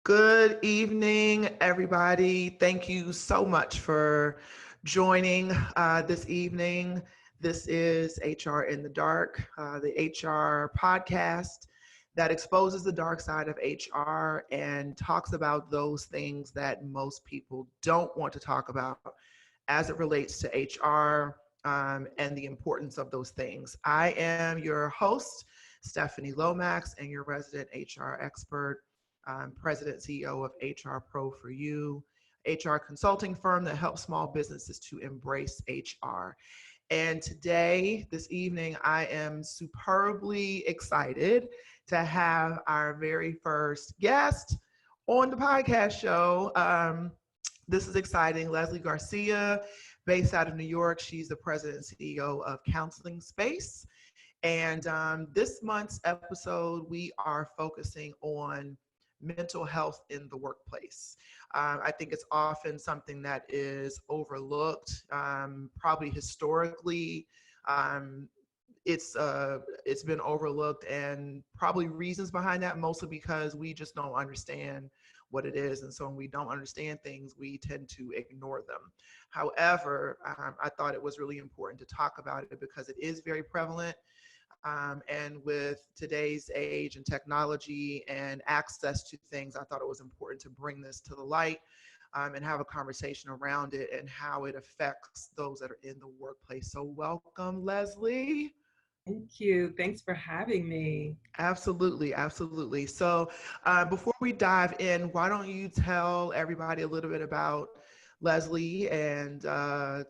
Good evening, everybody. Thank you so much for joining this evening. This is HR in the Dark, the HR podcast that exposes the dark side of HR and talks about those things that most people don't want to talk about as it relates to HR and the importance of those things. I am your host, Stephanie Lomax, and your resident HR expert. I'm President and CEO of HR Pro for You, HR consulting firm that helps small businesses to embrace HR. And today, this evening, I am superbly excited to have our very first guest on the podcast show. This is exciting. Leslie Garcia, based out of New York. She's the president and CEO of Counseling Space. And this month's episode, we are focusing on mental health in the workplace. I think it's often something that is overlooked, probably historically. It's been overlooked, and probably reasons behind that, mostly because we just don't understand what it is. And so when we don't understand things, we tend to ignore them. However, I thought it was really important to talk about it because it is very prevalent. And with today's age and technology and access to things, I thought it was important to bring this to the light and have a conversation around it and how it affects those that are in the workplace. So welcome, Leslie. Thank you. Thanks for having me. Absolutely, absolutely. So before we dive in, why don't you tell everybody a little bit about Leslie and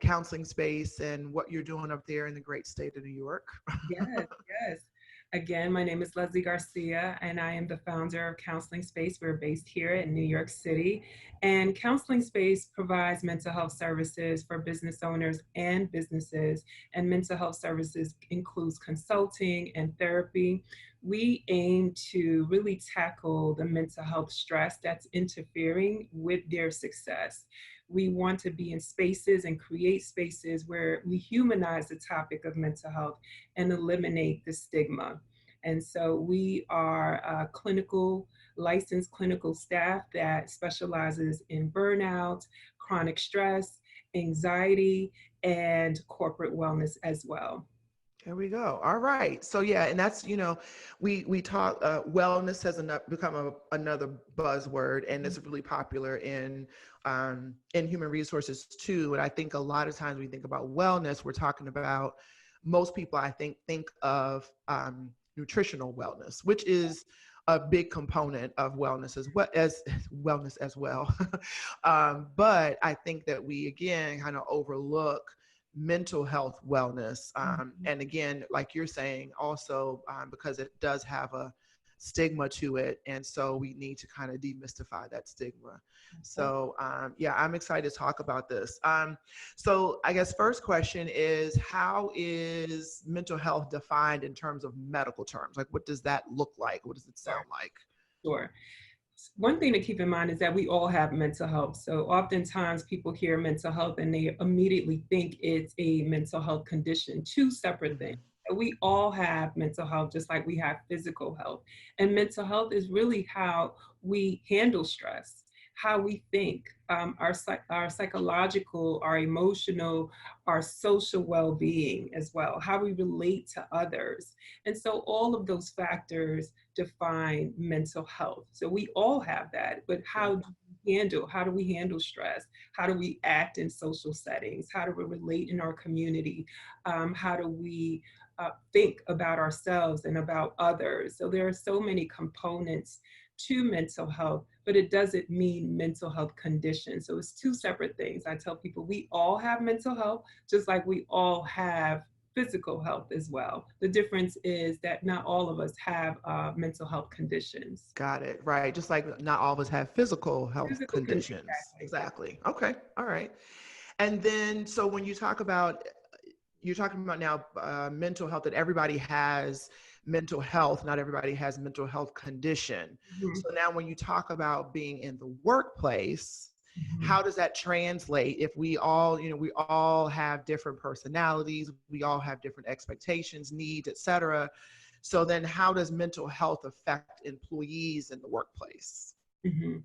Counseling Space and what you're doing up there in the great state of New York? Yes, yes. Again, my name is Leslie Garcia, and I am the founder of Counseling Space. We're based here in New York City. And Counseling Space provides mental health services for business owners and businesses. And mental health services includes consulting and therapy. We aim to really tackle the mental health stress that's interfering with their success. We want to be in spaces and create spaces where we humanize the topic of mental health and eliminate the stigma. And so we are a licensed clinical staff that specializes in burnout, chronic stress, anxiety, and corporate wellness as well. There we go. All right. So yeah, and that's we talk wellness has become another buzzword, and it's really popular in human resources too. And I think a lot of times we think about wellness, we're talking about most people I think of nutritional wellness, which is a big component of wellness as well as wellness as well. But I think that we again kind of overlook mental health wellness. And again, like you're saying, also because it does have a stigma to it. And so we need to kind of demystify that stigma. So yeah, I'm excited to talk about this. So I guess first question is, how is mental health defined in terms of medical terms? Like, what does that look like? What does it sound like? Sure. One thing to keep in mind is that we all have mental health. So oftentimes people hear mental health and they immediately think it's a mental health condition, two separate things. We all have mental health just like we have physical health. And mental health is really how we handle stress, how we think, our psychological, our emotional, our social well-being as well, how we relate to others. And so all of those factors define mental health. So we all have that, but how do we handle stress? How do we act in social settings? How do we relate in our community? How do we think about ourselves and about others? So there are so many components to mental health, but it doesn't mean mental health condition. So it's two separate things. I tell people we all have mental health, just like we all have physical health as well. The difference is that not all of us have mental health conditions. Got it. Right. Just like not all of us have physical health Physical conditions. exactly. Exactly. Okay. All right. And then, so when you're talking about now mental health, that everybody has mental health, not everybody has mental health condition. Mhm. So now when you talk about being in the workplace, Mhm. how does that translate if we all, we all have different personalities, we all have different expectations, needs, etc. So then how does mental health affect employees in the workplace? hmm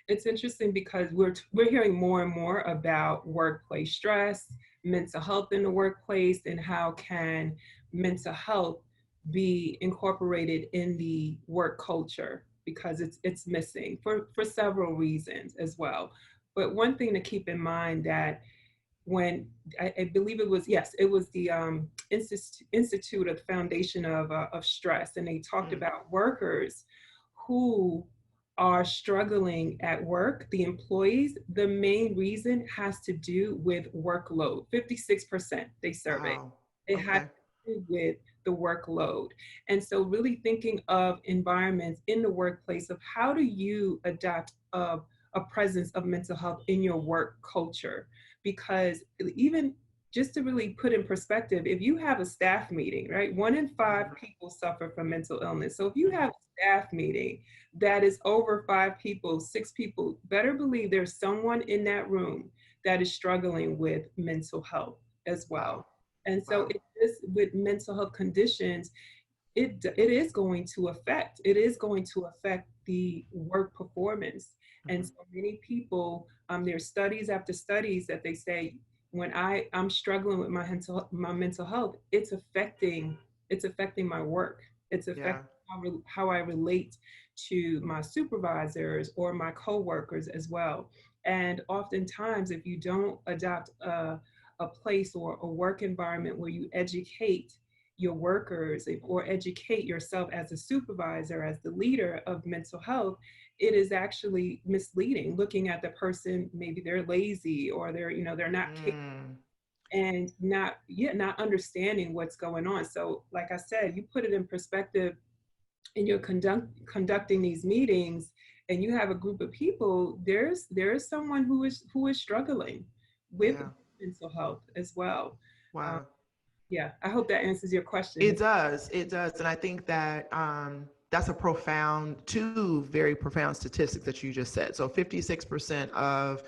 It's interesting because we're hearing more and more about workplace stress, mental health in the workplace, and how can mental health be incorporated in the work culture, because it's missing for several reasons as well. But one thing to keep in mind, that when I believe it was, yes, it was the Institute of Foundation of Stress, and they talked Mm. about workers who are struggling at work, the employees. The main reason has to do with workload. 56% they surveyed. Wow. It has Okay. to do with the workload. And so really thinking of environments in the workplace of how do you adapt a presence of mental health in your work culture, because even just to really put in perspective, if you have a staff meeting, right, 1 in 5 people suffer from mental illness. So if you Mhm. have a staff meeting that is over 5 people, 6 people, better believe there's someone in that room that is struggling with mental health as Wow. well. And so Wow. it is with mental health conditions, it is going to affect the work performance. And Mhm. so many people, there's studies after studies that they say, when I'm struggling with my mental health, it's affecting my work. It's Yeah. affecting how I relate to my supervisors or my coworkers as well. And oftentimes, if you don't adopt a place or a work environment where you educate your workers or educate yourself as a supervisor, as the leader of mental health, it is actually misleading. Looking at the person, maybe they're lazy or they're not capable, Mm. and not understanding what's going on. So like I said, you put it in perspective, and you're conducting these meetings, and you have a group of people. There is someone who is struggling with Yeah. mental health as well. um, Wow. yeah, I hope that answers your question. It does. It does. And I think that that's a profound, two very profound statistics that you just said. So 56% of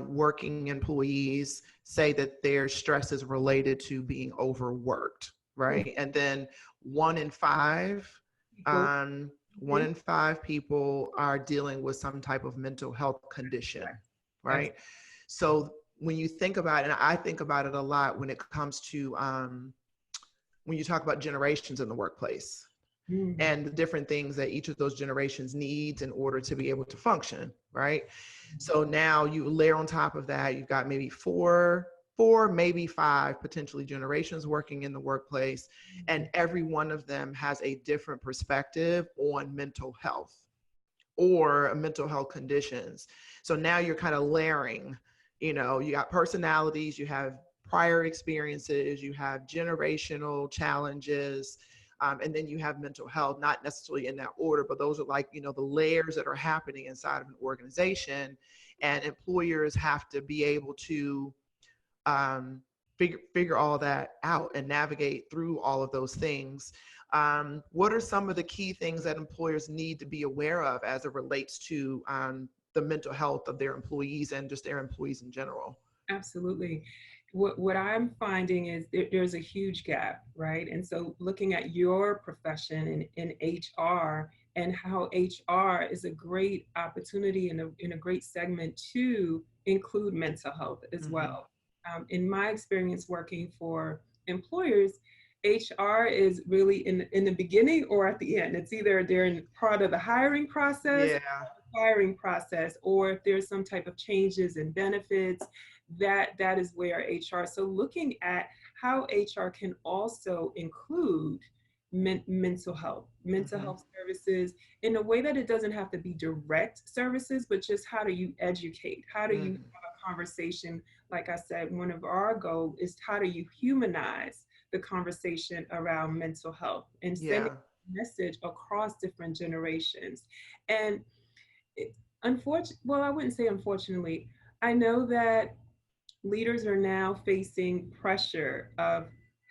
working employees say that their stress is related to being overworked, right? And then 1 in 5, People. um, one Mhm. in five people are dealing with some type of mental health condition, Correct. That's right? So when you think about it, and I think about it a lot when it comes to when you talk about generations in the workplace mm, and the different things that each of those generations needs in order to be able to function, right? So now you layer on top of that, you've got maybe four, maybe five potentially generations working in the workplace, and every one of them has a different perspective on mental health or mental health conditions. So now you're kind of layering, you got personalities, you have prior experiences, you have generational challenges, and then you have mental health, not necessarily in that order, but those are like, the layers that are happening inside of an organization. And employers have to be able to um, figure all that out and navigate through all of those things. What are some of the key things that employers need to be aware of as it relates to the mental health of their employees and just their employees in general? absolutely. What I'm finding is there's a huge gap, right? And so looking at your profession in HR, and how HR is a great opportunity and in a great segment to include mental health as Mm-hmm. well. In my experience working for employers, HR is really in the beginning or at the end. It's either they're in part of the hiring process, Yeah. or if there's some type of changes in benefits, that is where HR. So looking at how HR can also include mental Mm-hmm. health services in a way that it doesn't have to be direct services, but just how do you educate? How do you Mm-hmm. have a conversation? Like I said, one of our goals is how do you humanize the conversation around mental health and send a Yeah. message across different generations. And unfortunately, well, I wouldn't say unfortunately, I know that leaders are now facing pressure of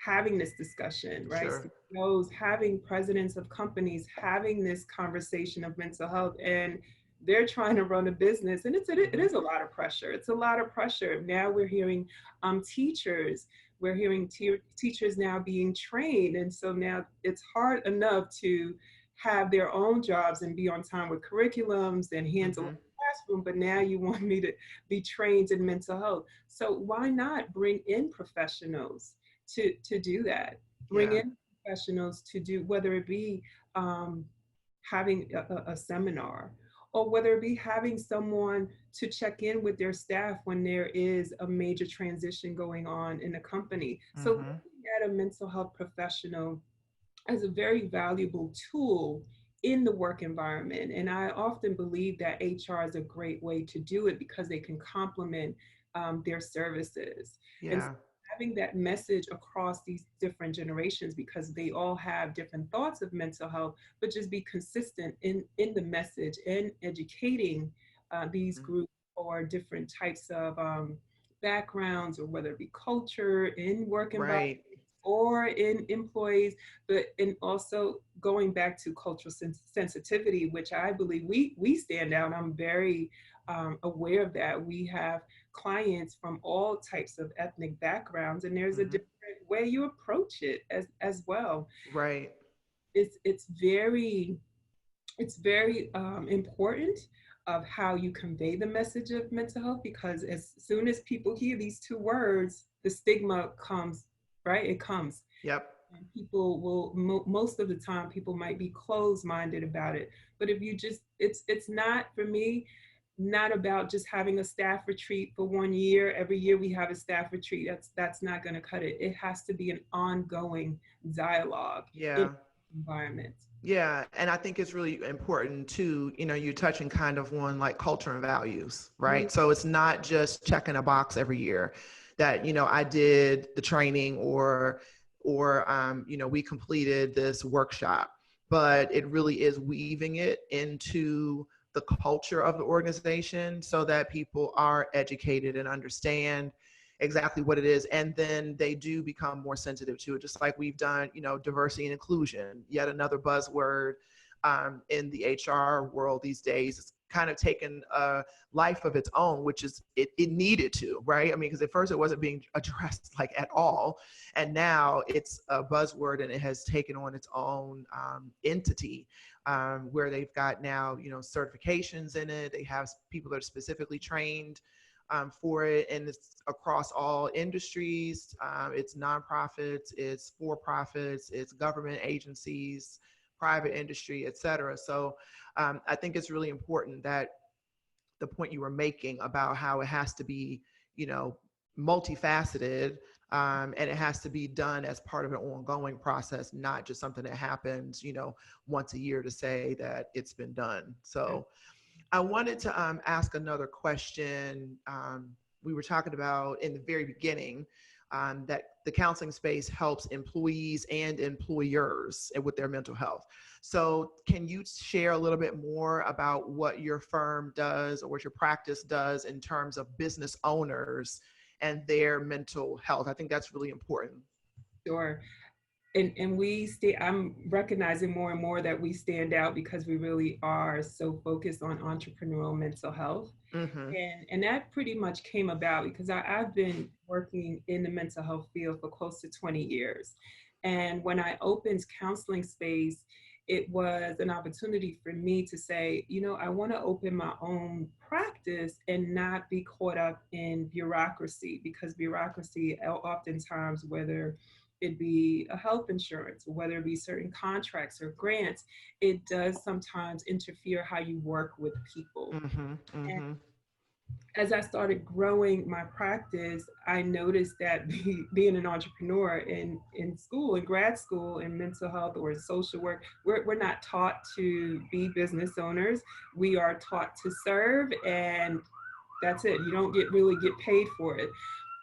having this discussion, right? Sure. CEOs, having presidents of companies having this conversation of mental health, and they're trying to run a business, and it Mm-hmm. is a lot of pressure. It's a lot of pressure. Now we're hearing teachers. We're hearing teachers now being trained, and so now it's hard enough to have their own jobs and be on time with curriculums and hands-on Mm-hmm. classroom, but now you want me to be trained in mental health. So why not bring in professionals to do that? Bring Yeah. in professionals to do, whether it be um, having a seminar, or whether it be having someone to check in with their staff when there is a major transition going on in the company. So Mm-hmm. looking at a mental health professional as a very valuable tool in the work environment. And I often believe that HR is a great way to do it because they can complement their services. And so Yeah. having that message across these different generations, because they all have different thoughts of mental health, but just be consistent in the message and educating these Mhm. groups or different types of backgrounds, or whether it be culture in work environment Right. or in employees, but and also going back to cultural sensitivity, which I believe we stand out. I'm very aware of that. We have clients from all types of ethnic backgrounds, and there's a Mm-hmm. different way you approach it as well. Right. It's very important of how you convey the message of mental health, because as soon as people hear these two words, the stigma comes, right? It comes. Yep. And people will, most of the time, people might be closed minded about it. But if you just, it's not, for me, not about just having a staff retreat for 1 year. Every year we have a staff retreat. That's not going to cut it. It has to be an ongoing dialogue in Yeah. environments. Yeah, and I think it's really important too, you're touching kind of on like culture and values, Mhm. right? So it's not just checking a box every year that, I did the training or we completed this workshop, but it really is weaving it into the culture of the organization so that people are educated and understand exactly what it is, and then they do become more sensitive to it, just like we've done, diversity and inclusion, yet another buzzword in the HR world these days. It's kind of taken a life of its own, which is it needed to, right? I mean, because at first it wasn't being addressed like at all, and now it's a buzzword and it has taken on its own entity, where they've got now, certifications in it. They have people that are specifically trained for it, and it's across all industries. It's nonprofits, it's for profits, it's government agencies, private industry, et cetera. So I think it's really important that the point you were making about how it has to be, you know, multifaceted, and it has to be done as part of an ongoing process, not just something that happens, once a year to say that it's been done. So I wanted to ask another question. We were talking about in the very beginning that the counseling space helps employees and employers with their mental health. So, can you share a little bit more about what your firm does or what your practice does in terms of business owners and their mental health? I think that's really important. Sure. And we stay, I'm recognizing more and more that we stand out because we really are so focused on entrepreneurial mental health. Mm-hmm. And that pretty much came about because I've been working in the mental health field for close to 20 years. And when I opened counseling space, it was an opportunity for me to say, I want to open my own practice and not be caught up in bureaucracy, because bureaucracy oftentimes, whether it be a health insurance, or whether it be certain contracts or grants, it does sometimes interfere how you work with people. Mm-hmm. Mm-hmm. As I started growing my practice, I noticed that being an entrepreneur in school, in grad school, in mental health or in social work, we're not taught to be business owners. We are taught to serve, and that's it. You don't really get paid for it.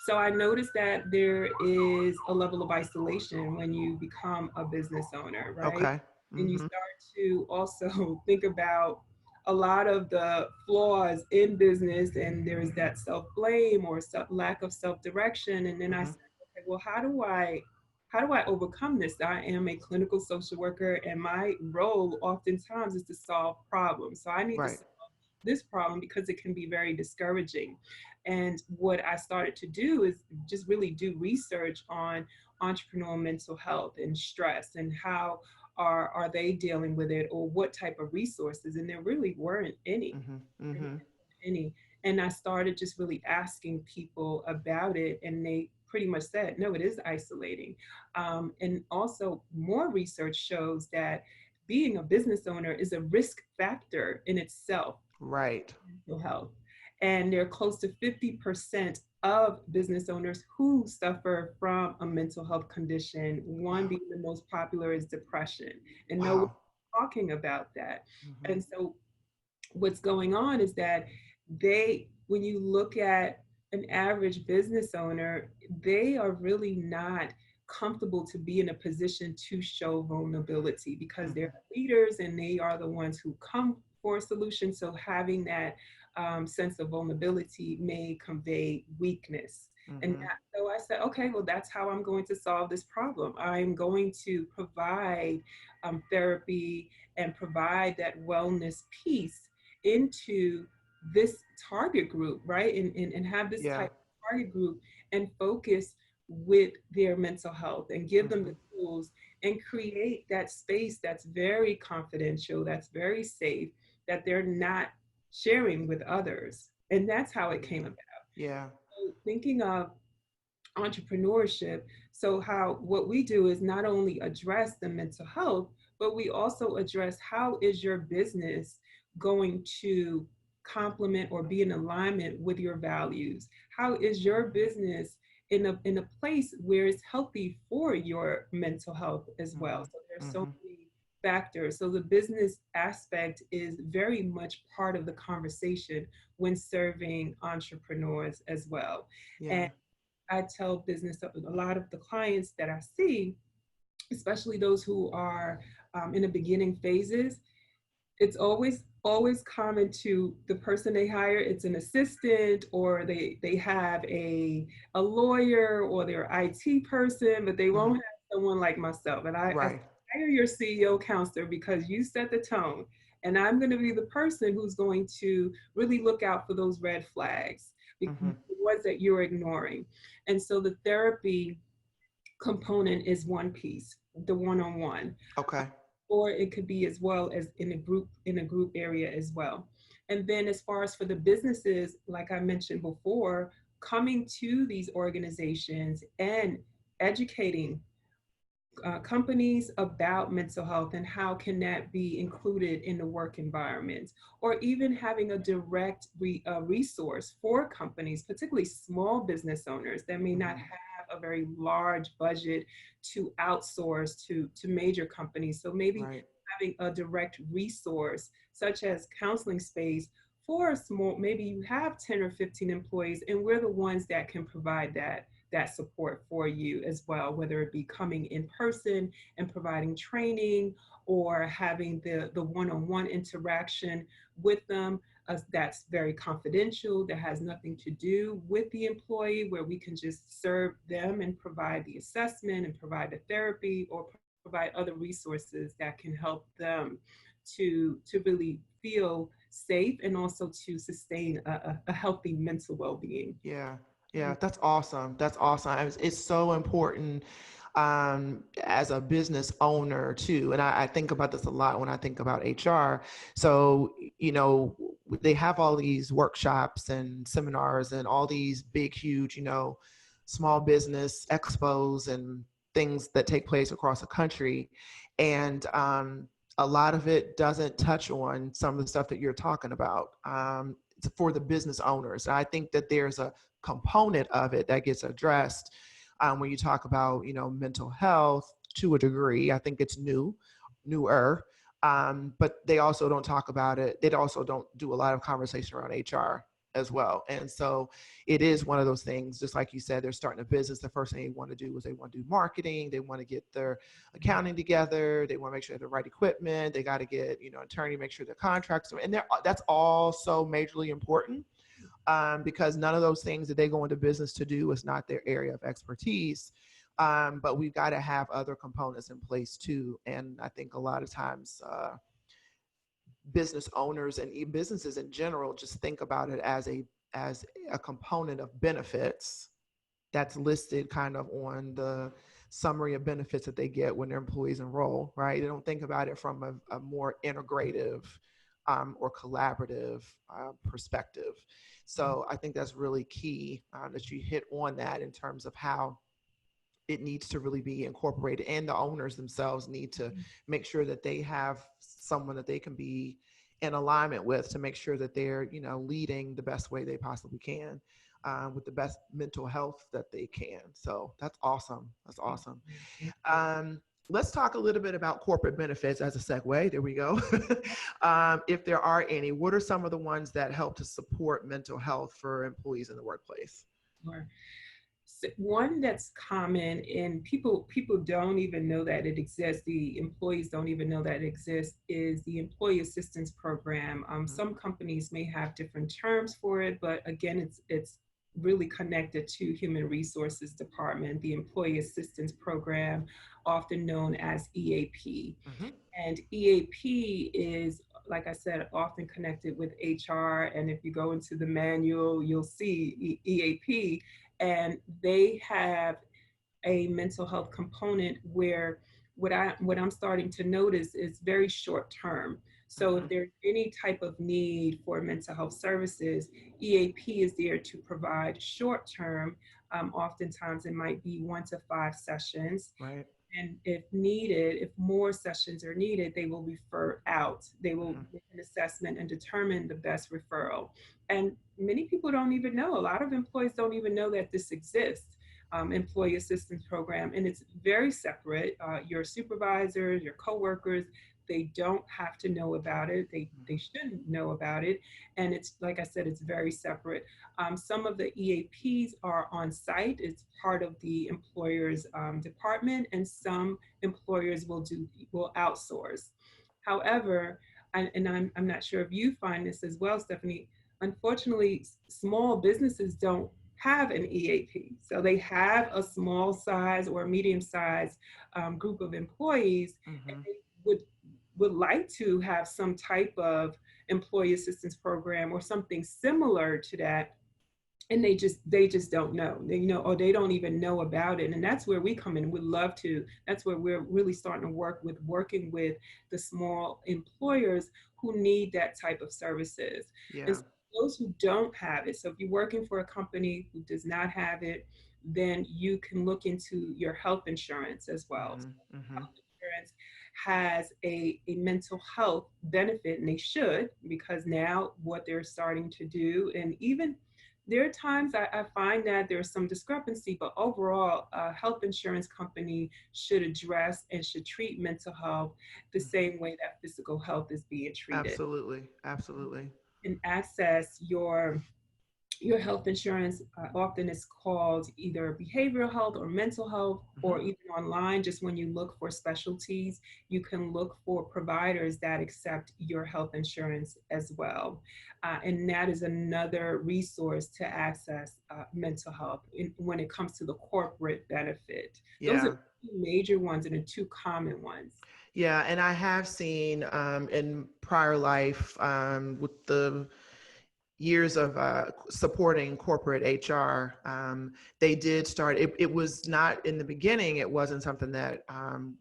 So I noticed that there is a level of isolation when you become a business owner, right? Okay. And you Mm-hmm. start to also think about a lot of the flaws in business, and there is that self-blame or lack of self-direction. And then I Mm-hmm. said, okay, well, how do I overcome this? I am a clinical social worker, and my role oftentimes is to solve problems. So I need to Right. solve this problem because it can be very discouraging. And what I started to do is just really do research on entrepreneurial mental health and stress, and how are they dealing with it, or what type of resources? And there really weren't any. Mm-hmm. Really Mm-hmm. any. And I started just really asking people about it, and they pretty much said, no, it is isolating. And also, more research shows that being a business owner is a risk factor in itself, Right. mental health. And there are close to 50% of business owners who suffer from a mental health condition. One Wow. being the most popular is depression. And no one's Wow. talking about that. Mm-hmm. And so what's going on is that when you look at an average business owner, they are really not comfortable to be in a position to show vulnerability because Mm-hmm. they're leaders and they are the ones who come for a solution. So having that sense of vulnerability may convey weakness. And Mm-hmm. so I said, okay, well, that's how I'm going to solve this problem. I'm going to provide therapy and provide that wellness piece into this target group, right? And have this Yeah. type of target group and focus with their mental health and give them Mm-hmm. the tools and create that space that's very confidential, that's very safe, that they're not sharing with others. And that's how it came Yeah. about. Yeah. So thinking of entrepreneurship. So how what we do is not only address the mental health, but we also address how is your business going to complement or be in alignment with your values? How is your business in a place where it's healthy for your mental health as well? Mm-hmm. So there's so Mm-hmm. many factors. So the business aspect is very much part of the conversation when serving entrepreneurs as well. Yeah. And I tell business, a lot of the clients that I see, especially those who are in the beginning phases, it's always common to the person they hire. It's an assistant, or they have a lawyer, or their IT person, but they Mm-hmm. won't have someone like myself. And I Right. hire your CEO counselor because you set the tone. And I'm going to be the person who's going to really look out for those red flags, the Mm-hmm. ones that you're ignoring. And so the therapy component is one piece, the one-on-one, Okay. or it could be as well as in a group area as well. And then as far as for the businesses, like I mentioned before, coming to these organizations and educating companies about mental health and how can that be included in the work environment, or even having a direct resource for companies, particularly small business owners that may not Mm-hmm. have a very large budget to outsource to major companies. So maybe Right. having a direct resource such as counseling space for a small, maybe you have 10 or 15 employees and we're the ones that can provide that support for you as well, whether it be coming in person and providing training, or having the one-on-one interaction with them, that's very confidential, that has nothing to do with the employee, where we can just serve them and provide the assessment and provide the therapy, or provide other resources that can help them to really feel safe and also to sustain a healthy mental well-being. Yeah, yeah, that's awesome. That's awesome. It's so important as a business owner too. And I think about this a lot when I think about HR. So, you know, they have all these workshops and seminars and all these big, huge, small business expos and things that take place across the country. And a lot of it doesn't touch on some of the stuff that you're talking about. For the business owners. I think that there's a component of it that gets addressed when you talk about, mental health to a degree. I think it's newer, but they also don't talk about it. They also don't do a lot of conversation around HR as well. And so it is one of those things, just like you said, they're starting a business. The first thing they want to do is they want to do marketing. They want to get their accounting together. They want to make sure they have the right equipment. They got to get, attorney, make sure their contracts are, and that's all so majorly important because none of those things that they go into business to do is not their area of expertise. But we've got to have other components in place too. And I think a lot of times, business owners and businesses in general just think about it as a component of benefits that's listed kind of on summary of benefits that they get when their employees enroll, right? They don't think about it from a more integrative or collaborative perspective. So I think that's really key that you hit on that in terms of how it needs to really be incorporated, and the owners themselves need to make sure that they have someone that they can be in alignment with to make sure that they're, you know, leading the best way they possibly can, with the best mental health that they can. So that's awesome. That's awesome. Let's talk a little bit about corporate benefits as a segue. There we go. If there are any, what are some of the ones that help to support mental health for employees in the workplace? Sure. One that's common, and people don't even know that it exists, the employees don't even know that it exists, is the employee assistance program. Some companies may have different terms for it, but again, it's really connected to human resources department, the employee assistance program, often known as EAP. Mm-hmm. And EAP is, like I said, often connected with HR. And if you go into the manual, you'll see EAP, and they have a mental health component where what I'm starting to notice is very short term. So if there's any type of need for mental health services, EAP is there to provide short term. Oftentimes it might be 1 to 5 sessions. Right. And if needed, if more sessions are needed, they will refer out. They will make an assessment and determine the best referral. And many people don't even know. A lot of employees don't even know that this exists, employee assistance program, and it's very separate. Your supervisors, your coworkers, they don't have to know about it. They shouldn't know about it. And it's, like I said, it's very separate. Some of the EAPs are on site. It's part of the employer's department, and some employers will outsource. However, I'm not sure if you find this as well, Stephanie. Unfortunately, small businesses don't have an EAP. So they have a small size or medium size group of employees, and they would like to have some type of employee assistance program or something similar to that, and they just don't know. Or they don't even know about it. And that's where we come in. We'd love to. That's where we're really starting to working with the small employers who need that type of services. Yeah. And so those who don't have it, so if you're working for a company who does not have it, then you can look into your health insurance as well. Health insurance has a mental health benefit, and they should, because now what they're starting to do, and even there are times I find that there's some discrepancy, but overall, a health insurance company should address and should treat mental health the same way that physical health is being treated. Absolutely. Absolutely. And access your health insurance often is called either behavioral health or mental health, or even online. Just when you look for specialties, you can look for providers that accept your health insurance as well. And that is another resource to access mental health when it comes to the corporate benefit. Yeah. Those are two major ones and the two common ones. Yeah, and I have seen in prior life with the years of supporting corporate HR, they did start, it was not in the beginning, it wasn't something that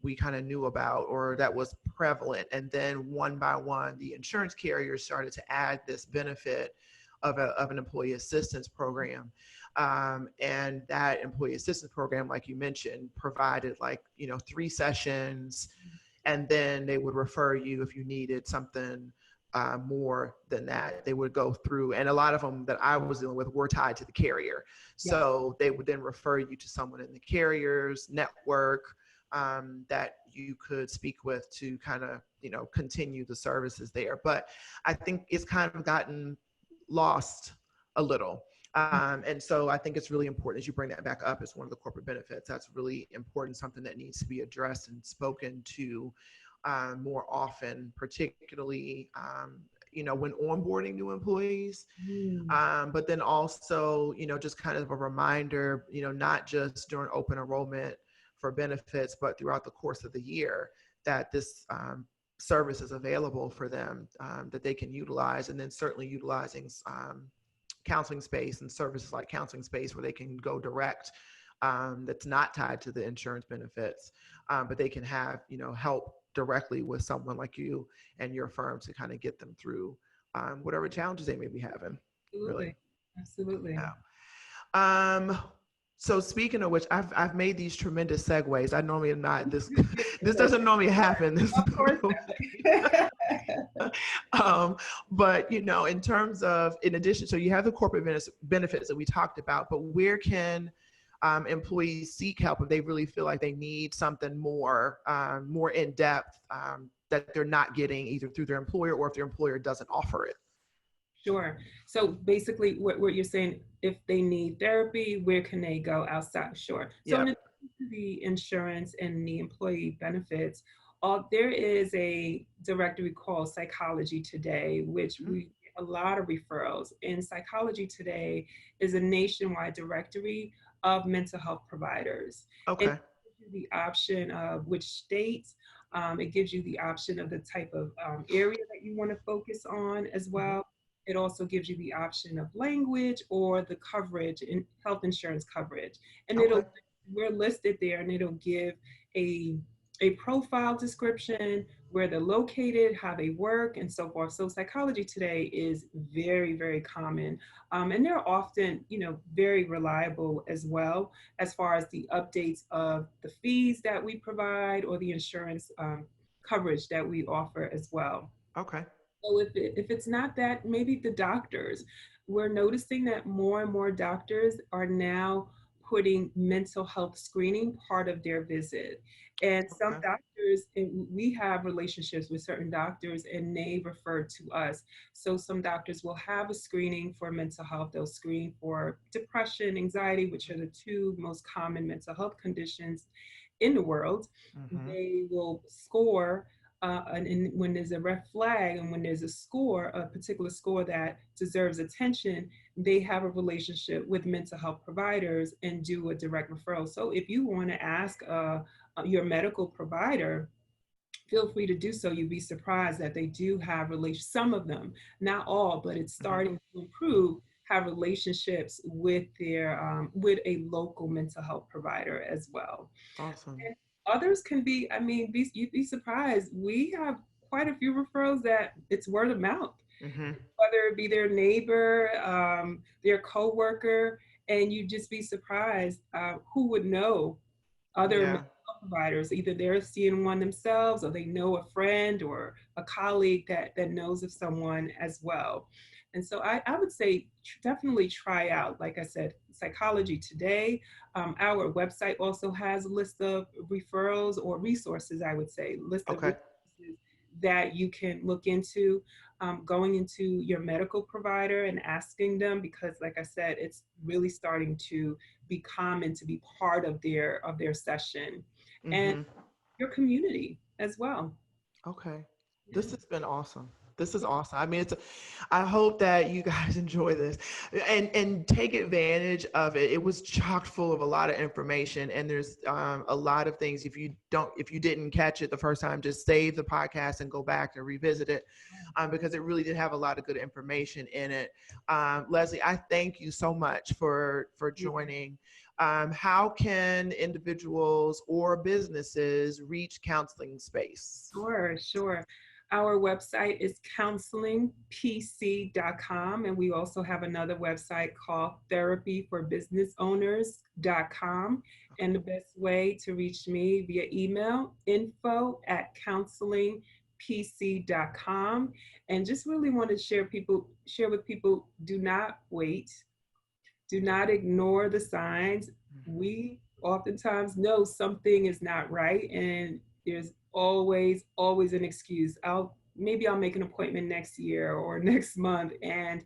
we kind of knew about or that was prevalent. And then one by one, the insurance carriers started to add this benefit of an employee assistance program. And that employee assistance program, like you mentioned, provided 3 sessions, and then they would refer you if you needed something more than that. They would go through, and a lot of them that I was dealing with were tied to the carrier. So they would then refer you to someone in the carrier's network that you could speak with to kind of, continue the services there. But I think it's kind of gotten lost a little. And so I think it's really important as you bring that back up as one of the corporate benefits. That's really important, something that needs to be addressed and spoken to more often, particularly, when onboarding new employees. But then also, just kind of a reminder, not just during open enrollment for benefits, but throughout the course of the year, that this service is available for them, that they can utilize. And then certainly utilizing counseling space and services like counseling space where they can go direct that's not tied to the insurance benefits, but they can have, help directly with someone like you and your firm to kind of get them through whatever challenges they may be having. Really. Absolutely. Absolutely. Yeah. Um, so speaking of which, I've made these tremendous segues. I normally am not this. This doesn't normally happen. This, Of course not. but in terms of, in addition, so you have the corporate benefits that we talked about, but where can employees seek help if they really feel like they need something more in depth that they're not getting either through their employer or if their employer doesn't offer it? Sure. So basically what you're saying, if they need therapy, where can they go outside? Sure. So in Yep. addition to the insurance and the employee benefits, there is a directory called Psychology Today, which Mhm. we get a lot of referrals. And Psychology Today is a nationwide directory of mental health providers. And Okay. it gives you the option of which states, it gives you the option of the type of area that you want to focus on as Mhm. well. It also gives you the option of language or the coverage in health insurance coverage. And Okay. we're listed there, and it'll give a a profile description, where they're located, how they work, and so forth. So Psychology Today is very, very common. And they're often, very reliable as well, as far as the updates of the fees that we provide or the insurance coverage that we offer as well. Okay. So if it's not that, maybe the doctors, we're noticing that more and more doctors are now putting mental health screening part of their visit. And some Okay. doctors, and we have relationships with certain doctors, and they refer to us. So some doctors will have a screening for mental health. They'll screen for depression, anxiety, which are the two most common mental health conditions in the world. Mm-hmm. They will score, and when there's a red flag and when there's a score, a particular score that deserves attention, they have a relationship with mental health providers and do a direct referral. So if you want to ask your medical provider, feel free to do so. You'd be surprised that they do have relations. Some of them, not all, but it's Mm-hmm. starting to improve. Have relationships with their with a local mental health provider as well. Awesome. And others can be, I mean, you'd be surprised. We have quite a few referrals that it's word of mouth, Mm-hmm. whether it be their neighbor, their coworker, and you'd just be surprised who would know other mental Yeah. health providers. Either they're seeing one themselves, or they know a friend or a colleague that knows of someone as well. And so I would say definitely try out, like I said, Psychology Today. Our website also has a list of referrals or resources, I would say, list of Okay. resources that you can look into, going into your medical provider and asking them, because like I said, it's really starting to be common to be part of their session, and Mm-hmm. your community as well. Okay. This Yeah. has been awesome. This is awesome. I mean, I hope that you guys enjoy this and take advantage of it. It was chock full of a lot of information, and there's a lot of things. If you didn't catch it the first time, just save the podcast and go back and revisit it, because it really did have a lot of good information in it. Leslie, I thank you so much for joining. How can individuals or businesses reach counseling space? Sure, sure. Our website is counselingpc.com, and we also have another website called therapyforbusinessowners.com. And the best way to reach me via email, info@counselingpc.com. And just really want to share with people, do not wait. Do not ignore the signs. We oftentimes know something is not right, and there's always an excuse. Maybe I'll make an appointment next year or next month. And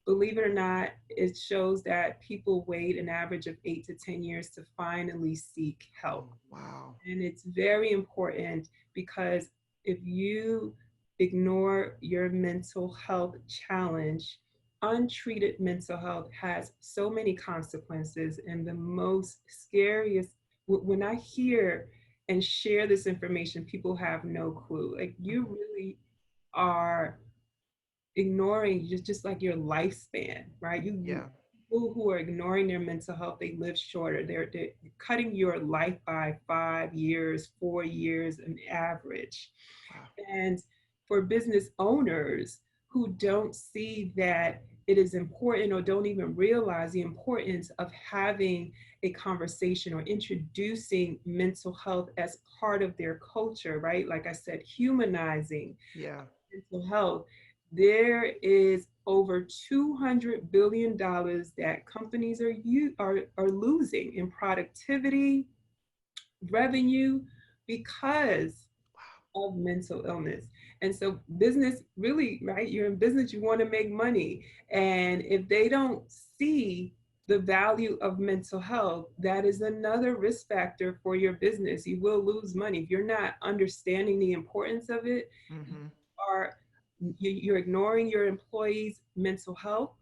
believe it or not, it shows that people wait an average of 8 to 10 years to finally seek help. Oh, wow. And it's very important, because if you ignore your mental health challenge, untreated mental health has so many consequences. And the most scariest, when I hear and share this information, people have no clue. Like, you Mhm. really are ignoring just like your lifespan, right? Yeah. People who are ignoring their mental health, they live shorter. They're cutting your life by 5 years, 4 years, an average. Wow. And for business owners who don't see that it is important or don't even realize the importance of having a conversation or introducing mental health as part of their culture, right? Like I said, humanizing Yeah. mental health. There is over $200 billion that companies are losing in productivity, revenue, because of mental illness. And so business really, right? You're in business, you want to make money. And if they don't see the value of mental health, that is another risk factor for your business. You will lose money if you're not understanding the importance of it. Mm-hmm. Are you're ignoring your employees' mental health.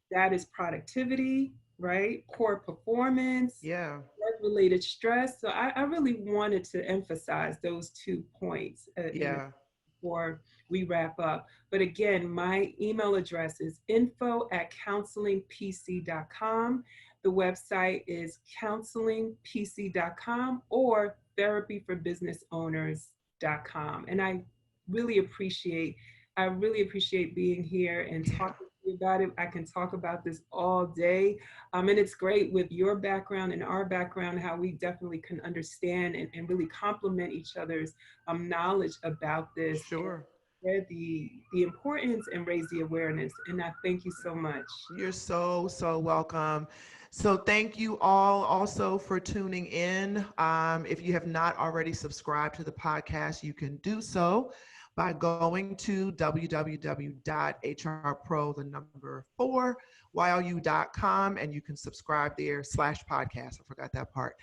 That is productivity, right? Poor performance, Yeah. work-related stress. So I really wanted to emphasize those 2 points, Yeah. before we wrap up. But again, my email address is info@counselingpc.com. The website is counselingpc.com or therapyforbusinessowners.com. And really appreciate, I really appreciate being here and Yeah. talking to you about it. I can talk about this all day. And it's great with your background and our background, how we definitely can understand and really complement each other's knowledge about this and Sure. spread the importance and raise the awareness. And I thank you so much. You're so, so welcome. So thank you all also for tuning in. If you have not already subscribed to the podcast, you can do so by going to www.hrpro, the number 4, YLU.com, and you can subscribe there /podcast. I forgot that part.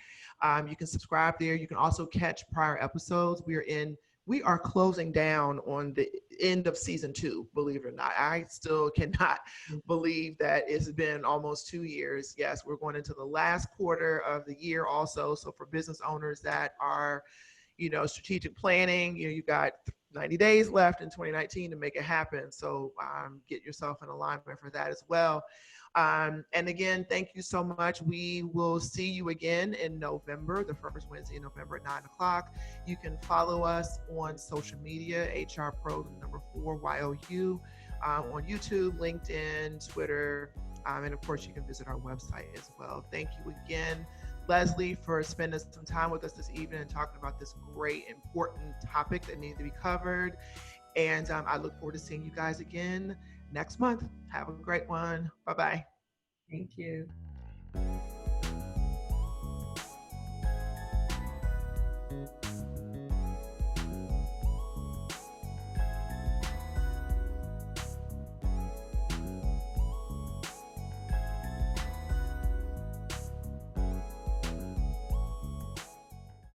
You can subscribe there. You can also catch prior episodes. We are closing down on the end of season 2, believe it or not. I still cannot believe that it's been almost 2 years. Yes, we're going into the last quarter of the year also. So for business owners that are, strategic planning, you got 90 days left in 2019 to make it happen. So get yourself in alignment for that as well. And again, thank you so much. We will see you again in November, the first Wednesday in November at 9 o'clock. You can follow us on social media, HR Pro, the number 4, YOU, on YouTube, LinkedIn, Twitter, and of course, you can visit our website as well. Thank you again, Leslie, for spending some time with us this evening and talking about this great, important topic that needs to be covered. And I look forward to seeing you guys again next month. Have a great one. Bye-bye. Thank you.